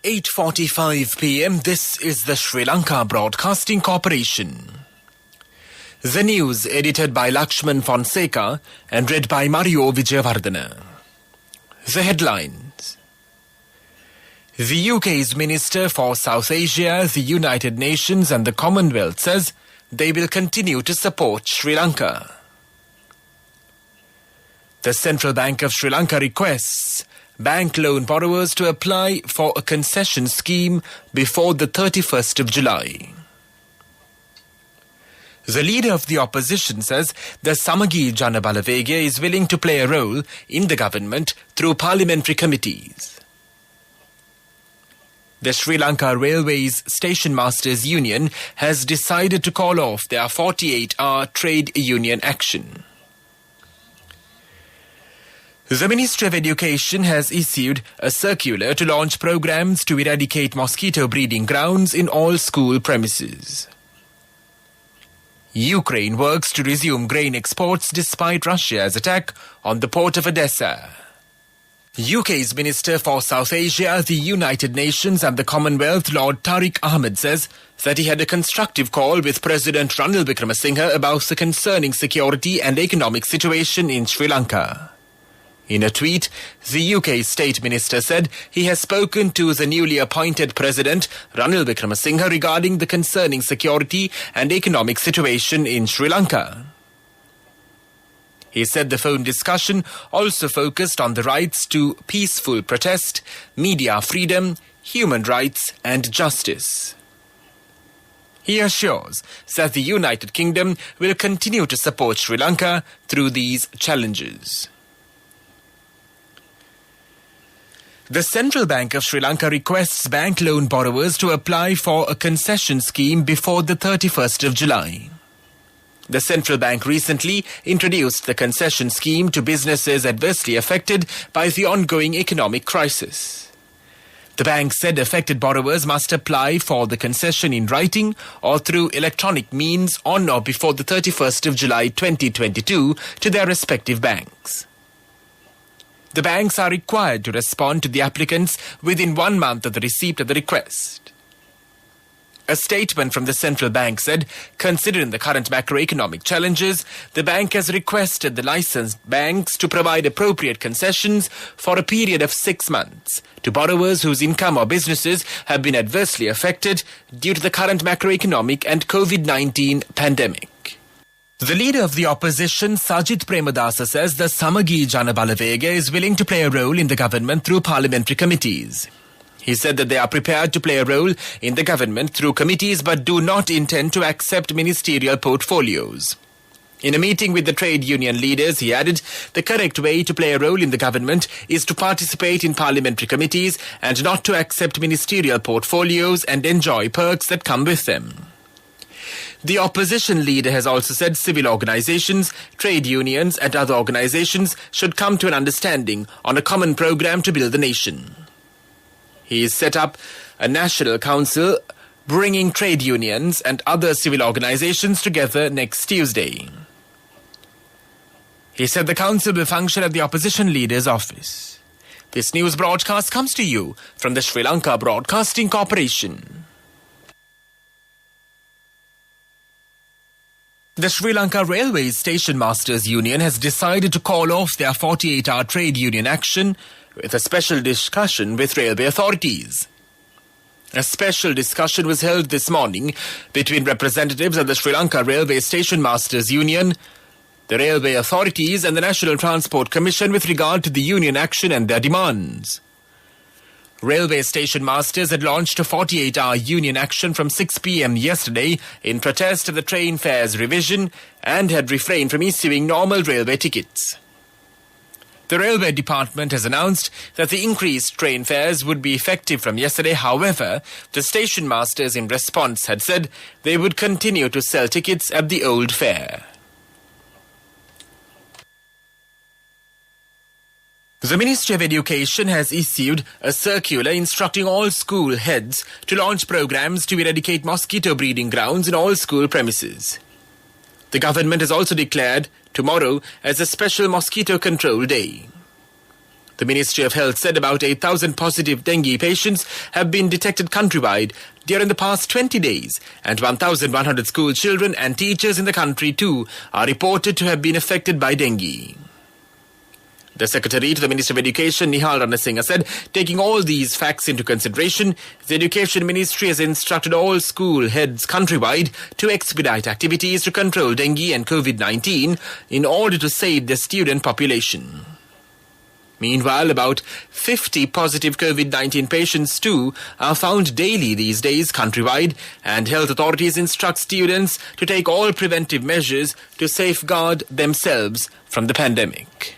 8:45 p.m. This is the Sri Lanka Broadcasting Corporation. The news edited by Lakshman Fonseca and read by Mario Vijayavardhana. The headlines. The UK's Minister for South Asia, the United Nations and the Commonwealth says they will continue to support Sri Lanka. The Central Bank of Sri Lanka requests bank loan borrowers to apply for a concession scheme before the 31st of July. The leader of the opposition says the Samagi Jana Balavega is willing to play a role in the government through parliamentary committees. The Sri Lanka Railways Station Masters Union has decided to call off their 48-hour trade union action. The Ministry of Education has issued a circular to launch programs to eradicate mosquito breeding grounds in all school premises. Ukraine works to resume grain exports despite Russia's attack on the port of Odessa. UK's Minister for South Asia, the United Nations and the Commonwealth, Lord Tariq Ahmed, says that he had a constructive call with President Ranil Wickremesinghe about the concerning security and economic situation in Sri Lanka. In a tweet, the UK State Minister said he has spoken to the newly appointed President Ranil Wickremesinghe regarding the concerning security and economic situation in Sri Lanka. He said the phone discussion also focused on the rights to peaceful protest, media freedom, human rights and justice. He assures that the United Kingdom will continue to support Sri Lanka through these challenges. The Central Bank of Sri Lanka requests bank loan borrowers to apply for a concession scheme before the 31st of July. The Central Bank recently introduced the concession scheme to businesses adversely affected by the ongoing economic crisis. The bank said affected borrowers must apply for the concession in writing or through electronic means on or before the 31st of July 2022 to their respective banks. The banks are required to respond to the applicants within 1 month of the receipt of the request. A statement from the central bank said, considering the current macroeconomic challenges, the bank has requested the licensed banks to provide appropriate concessions for a period of 6 months to borrowers whose income or businesses have been adversely affected due to the current macroeconomic and COVID-19 pandemic. The leader of the opposition, Sajith Premadasa, says the Samagi Jana Balavega is willing to play a role in the government through parliamentary committees. He said that they are prepared to play a role in the government through committees but do not intend to accept ministerial portfolios. In a meeting with the trade union leaders, he added, the correct way to play a role in the government is to participate in parliamentary committees and not to accept ministerial portfolios and enjoy perks that come with them. The opposition leader has also said civil organizations, trade unions and other organizations should come to an understanding on a common program to build the nation. He has set up a national council bringing trade unions and other civil organizations together next Tuesday. He said the council will function at the opposition leader's office. This news broadcast comes to you from the Sri Lanka Broadcasting Corporation. The Sri Lanka Railways Station Masters Union has decided to call off their 48-hour trade union action with a special discussion with railway authorities. A special discussion was held this morning between representatives of the Sri Lanka Railway Station Masters Union, the railway authorities and the National Transport Commission with regard to the union action and their demands. Railway station masters had launched a 48-hour union action from 6 p.m. yesterday in protest of the train fares revision and had refrained from issuing normal railway tickets. The Railway Department has announced that the increased train fares would be effective from yesterday. However, the station masters in response had said they would continue to sell tickets at the old fare. The Ministry of Education has issued a circular instructing all school heads to launch programs to eradicate mosquito breeding grounds in all school premises. The government has also declared tomorrow as a special mosquito control day. The Ministry of Health said about 8,000 positive dengue patients have been detected countrywide during the past 20 days, and 1,100 school children and teachers in the country too are reported to have been affected by dengue. The Secretary to the Ministry of Education, Nihal Ranasinghe, said, taking all these facts into consideration, the Education Ministry has instructed all school heads countrywide to expedite activities to control dengue and COVID-19 in order to save the student population. Meanwhile, about 50 positive COVID-19 patients too are found daily these days countrywide, and health authorities instruct students to take all preventive measures to safeguard themselves from the pandemic.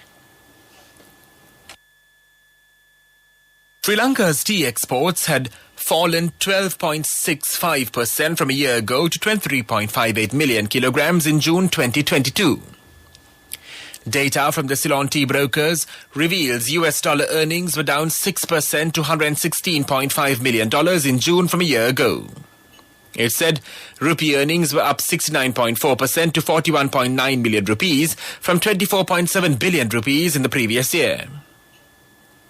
Sri Lanka's tea exports had fallen 12.65% from a year ago to 23.58 million kilograms in June 2022. Data from the Ceylon tea brokers reveals US dollar earnings were down 6% to $116.5 million in June from a year ago. It said rupee earnings were up 69.4% to 41.9 million rupees from 24.7 billion rupees in the previous year.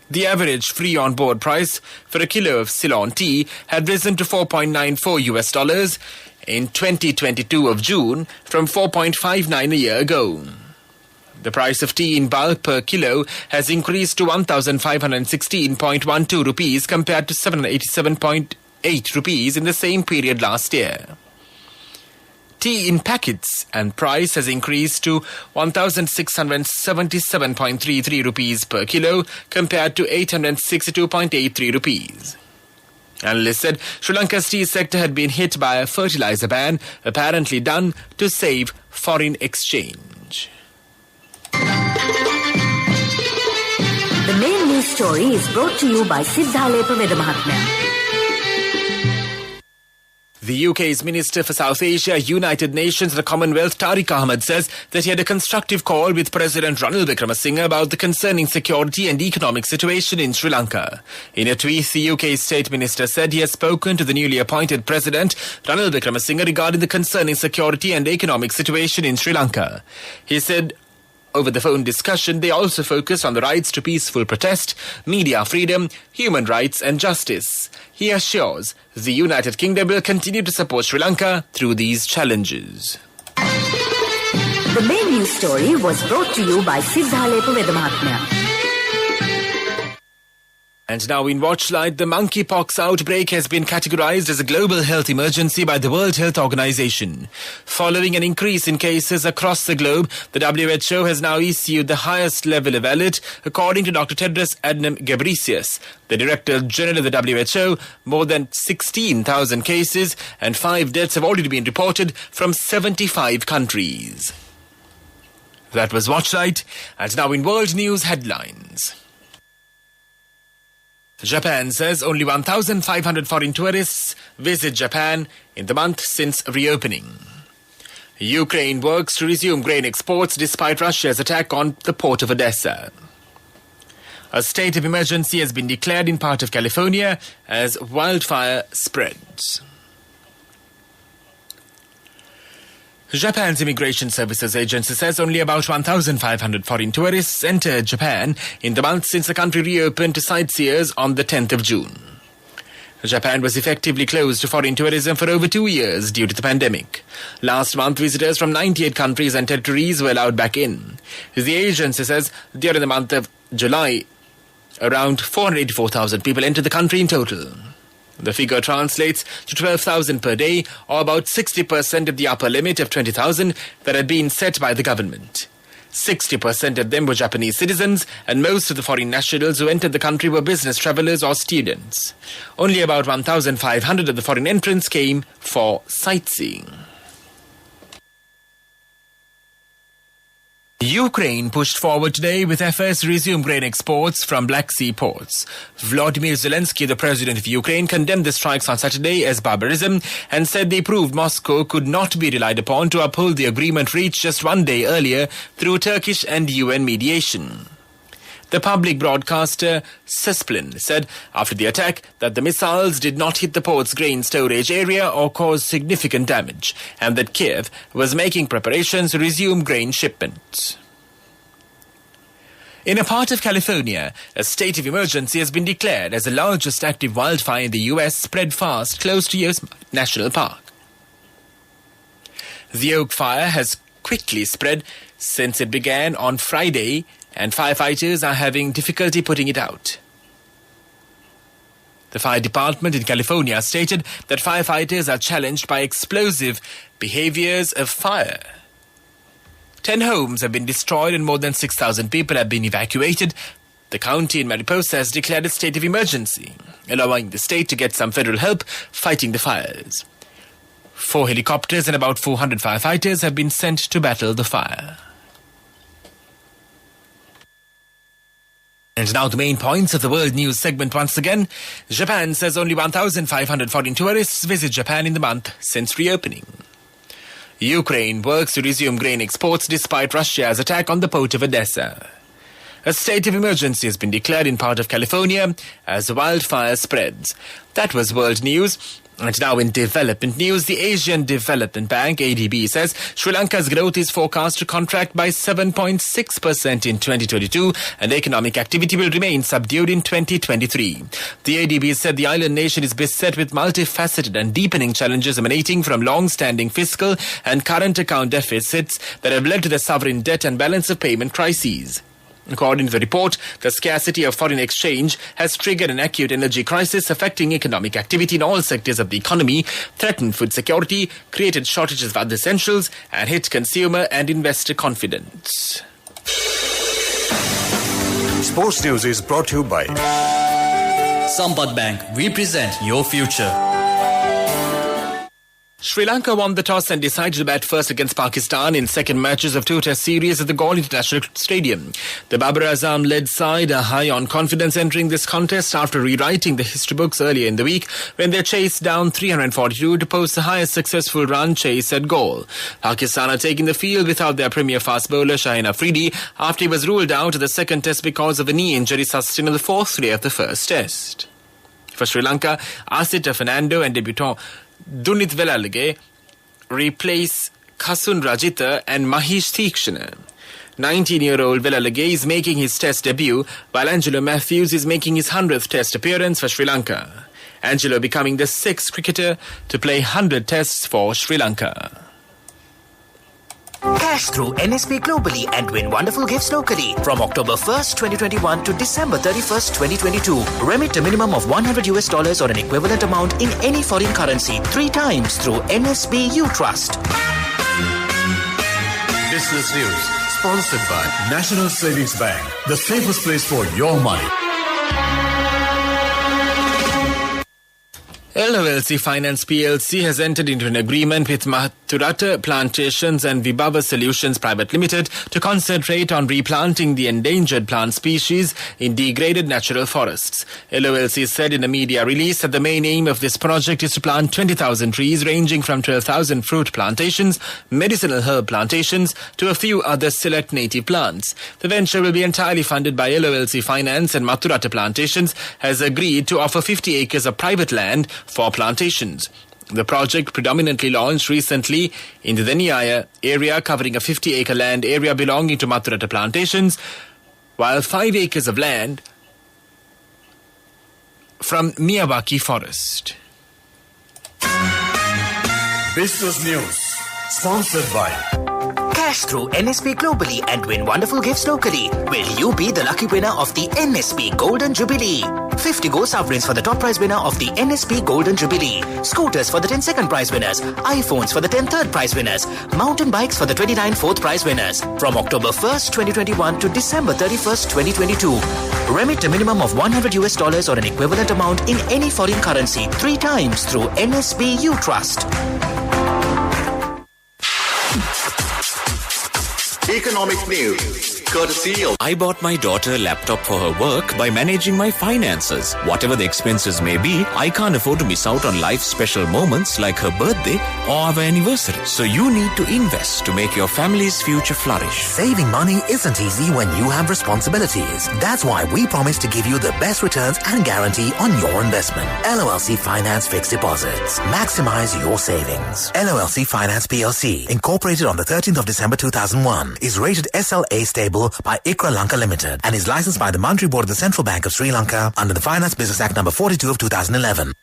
The average free on-board price for a kilo of Ceylon tea had risen to $4.94 US dollars in 2022 of June from 4.59 a year ago. The price of tea in bulk per kilo has increased to 1,516.12 rupees compared to 787.8 rupees in the same period last year. Tea in packets and price has increased to 1,677.33 rupees per kilo compared to 862.83 rupees. Analysts said Sri Lanka's tea sector had been hit by a fertilizer ban, apparently done to save foreign exchange. The main news story is brought to you by Siddhalepa Vedamahatmya. The UK's Minister for South Asia, United Nations and the Commonwealth, Tariq Ahmad, says that he had a constructive call with President Ranil Wickremesinghe about the concerning security and economic situation in Sri Lanka. In a tweet, the UK State Minister said he has spoken to the newly appointed President Ranil Wickremesinghe regarding the concerning security and economic situation in Sri Lanka. He said, over the phone discussion, they also focused on the rights to peaceful protest, media freedom, human rights and justice. He assures the United Kingdom will continue to support Sri Lanka through these challenges. The main news story was brought to you by Siddhalepa Vedamahatmya. And now in Watchlight, the monkeypox outbreak has been categorized as a global health emergency by the World Health Organization. Following an increase in cases across the globe, the WHO has now issued the highest level of alert, according to Dr. Tedros Adhanom Ghebreyesus, the Director General of the WHO. More than 16,000 cases and 5 deaths have already been reported from 75 countries. That was Watchlight, and now in world news headlines. Japan says only 1,500 foreign tourists visit Japan in the month since reopening. Ukraine works to resume grain exports despite Russia's attack on the port of Odessa. A state of emergency has been declared in part of California as wildfire spreads. Japan's Immigration Services Agency says only about 1,500 foreign tourists entered Japan in the month since the country reopened to sightseers on the 10th of June. Japan was effectively closed to foreign tourism for over 2 years due to the pandemic. Last month, visitors from 98 countries and territories were allowed back in. The agency says during the month of July, around 484,000 people entered the country in total. The figure translates to 12,000 per day, or about 60% of the upper limit of 20,000 that had been set by the government. 60% of them were Japanese citizens, and most of the foreign nationals who entered the country were business travelers or students. Only about 1,500 of the foreign entrants came for sightseeing. Ukraine pushed forward today with efforts to resume grain exports from Black Sea ports. Volodymyr Zelensky, the president of Ukraine, condemned the strikes on Saturday as barbarism and said they proved Moscow could not be relied upon to uphold the agreement reached just 1 day earlier through Turkish and UN mediation. The public broadcaster Sesplin said after the attack that the missiles did not hit the port's grain storage area or cause significant damage, and that Kiev was making preparations to resume grain shipments. In a part of California, a state of emergency has been declared as the largest active wildfire in the U.S. spread fast close to Yosemite National Park. The Oak Fire has quickly spread since it began on Friday, and firefighters are having difficulty putting it out. The fire department in California stated that firefighters are challenged by explosive behaviors of fire. 10 homes have been destroyed and more than 6,000 people have been evacuated. The county in Mariposa has declared a state of emergency, allowing the state to get some federal help fighting the fires. 4 helicopters and about 400 firefighters have been sent to battle the fire. And now the main points of the world news segment once again. Japan says only 1,500 foreign tourists visit Japan in the month since reopening. Ukraine works to resume grain exports despite Russia's attack on the port of Odessa. A state of emergency has been declared in part of California as the wildfire spreads. That was world news. And now in development news, the Asian Development Bank, ADB, says Sri Lanka's growth is forecast to contract by 7.6% in 2022 and economic activity will remain subdued in 2023. The ADB said the island nation is beset with multifaceted and deepening challenges emanating from long-standing fiscal and current account deficits that have led to the sovereign debt and balance of payment crises. According to the report, the scarcity of foreign exchange has triggered an acute energy crisis affecting economic activity in all sectors of the economy, threatened food security, created shortages of other essentials, and hit consumer and investor confidence. Sports News is brought to you by Sampath Bank. We present your future. Sri Lanka won the toss and decided to bat first against Pakistan in second matches of 2 Test series at the Galle International Stadium. The Babar Azam-led side are high on confidence entering this contest after rewriting the history books earlier in the week when they chased down 342 to post the highest successful run chase at goal. Pakistan are taking the field without their premier fast bowler Shaheen Afridi after he was ruled out at the second test because of a knee injury sustained on the 4th day of the first test. For Sri Lanka, Asita Fernando and debutant Dunit Velalage replace Kasun Rajitha and Mahesh Theekshana. 19-year-old Velalage is making his test debut, while Angelo Matthews is making his 100th test appearance for Sri Lanka. Angelo becoming the 6th cricketer to play 100 tests for Sri Lanka. Cash through NSP globally and win wonderful gifts locally. From October 1st, 2021 to December 31st, 2022. Remit a minimum of $100 or an equivalent amount in any foreign currency 3 times through NSB U Trust. Business News, sponsored by National Savings Bank, the safest place for your money. LOLC Finance PLC has entered into an agreement with Mathurata Plantations and Vibhava Solutions Private Limited to concentrate on replanting the endangered plant species in degraded natural forests. LOLC said in a media release that the main aim of this project is to plant 20,000 trees ranging from 12,000 fruit plantations, medicinal herb plantations to a few other select native plants. The venture will be entirely funded by LOLC Finance, and Mathurata Plantations has agreed to offer 50 acres of private land for plantations. The project predominantly launched recently in the Deniaya area, covering a 50-acre land area belonging to Mathurata Plantations, while 5 acres of land from Miyawaki Forest. Business News, sponsored by Cash through NSP globally and win wonderful gifts locally. Will you be the lucky winner of the NSP Golden Jubilee? 50 gold sovereigns for the top prize winner of the NSP Golden Jubilee. Scooters for the 10 second prize winners. iPhones for the 10 third prize winners. Mountain bikes for the 29 fourth prize winners. From October 1st, 2021 to December 31st, 2022. Remit a minimum of $100 or an equivalent amount in any foreign currency 3 times through NSB U Trust. Economic news, courtesy of... I bought my daughter a laptop for her work by managing my finances. Whatever the expenses may be, I can't afford to miss out on life's special moments like her birthday or our anniversary. So you need to invest to make your family's future flourish. Saving money isn't easy when you have responsibilities. That's why we promise to give you the best returns and guarantee on your investment. LOLC Finance Fixed Deposits. Maximize your savings. LOLC Finance PLC, incorporated on the 13th of December 2001, is rated SLA stable stable by ICRA Lanka Limited and is licensed by the Monetary Board of the Central Bank of Sri Lanka under the Finance Business Act number 42 of 2011.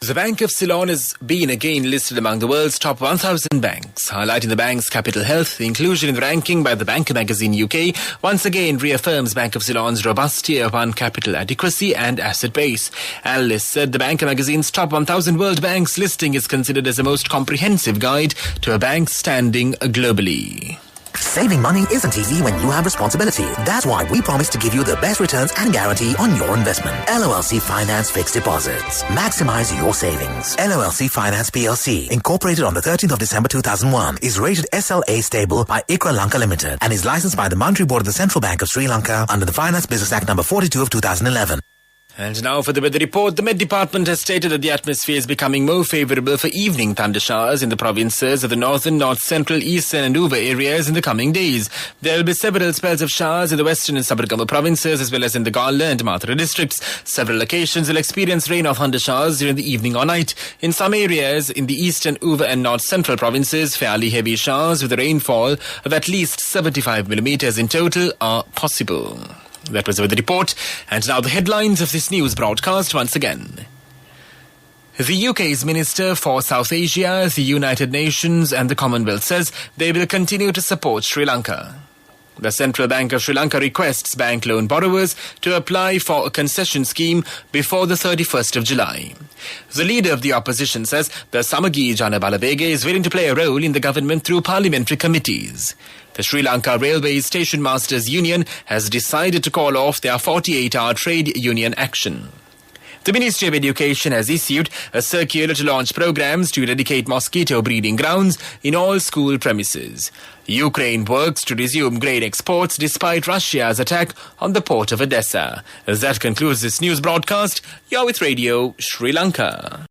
The Bank of Ceylon has been again listed among the world's top 1,000 banks, highlighting the bank's capital health. The inclusion in the ranking by the Banker magazine UK once again reaffirms Bank of Ceylon's robust Tier 1 capital adequacy and asset base. Analysts said the Banker magazine's top 1,000 world banks listing is considered as the most comprehensive guide to a bank's standing globally. Saving money isn't easy when you have responsibility. That's why we promise to give you the best returns and guarantee on your investment. LOLC Finance Fixed Deposits. Maximize your savings. LOLC Finance PLC, incorporated on the 13th of December 2001, is rated SLA stable by ICRA Lanka Limited and is licensed by the Monetary Board of the Central Bank of Sri Lanka under the Finance Business Act number 42 of 2011. And now for the weather report. The Met Department has stated that the atmosphere is becoming more favourable for evening thunder showers in the provinces of the northern, north central, eastern and Uva areas in the coming days. There will be several spells of showers in the western and Sabargama provinces as well as in the Gala and Mathura districts. Several locations will experience rain or thunder showers during the evening or night. In some areas in the eastern, Uva and north central provinces, fairly heavy showers with a rainfall of at least 75 millimetres in total are possible. That was the weather report. And now the headlines of this news broadcast once again. The UK's Minister for South Asia, the United Nations and the Commonwealth says they will continue to support Sri Lanka. The Central Bank of Sri Lanka requests bank loan borrowers to apply for a concession scheme before the 31st of July. The leader of the opposition says the Samagi Jana Balawege is willing to play a role in the government through parliamentary committees. The Sri Lanka Railways Station Masters Union has decided to call off their 48-hour trade union action. The Ministry of Education has issued a circular to launch programs to eradicate mosquito breeding grounds in all school premises. Ukraine works to resume grain exports despite Russia's attack on the port of Odessa. As that concludes this news broadcast, you're with Radio Sri Lanka.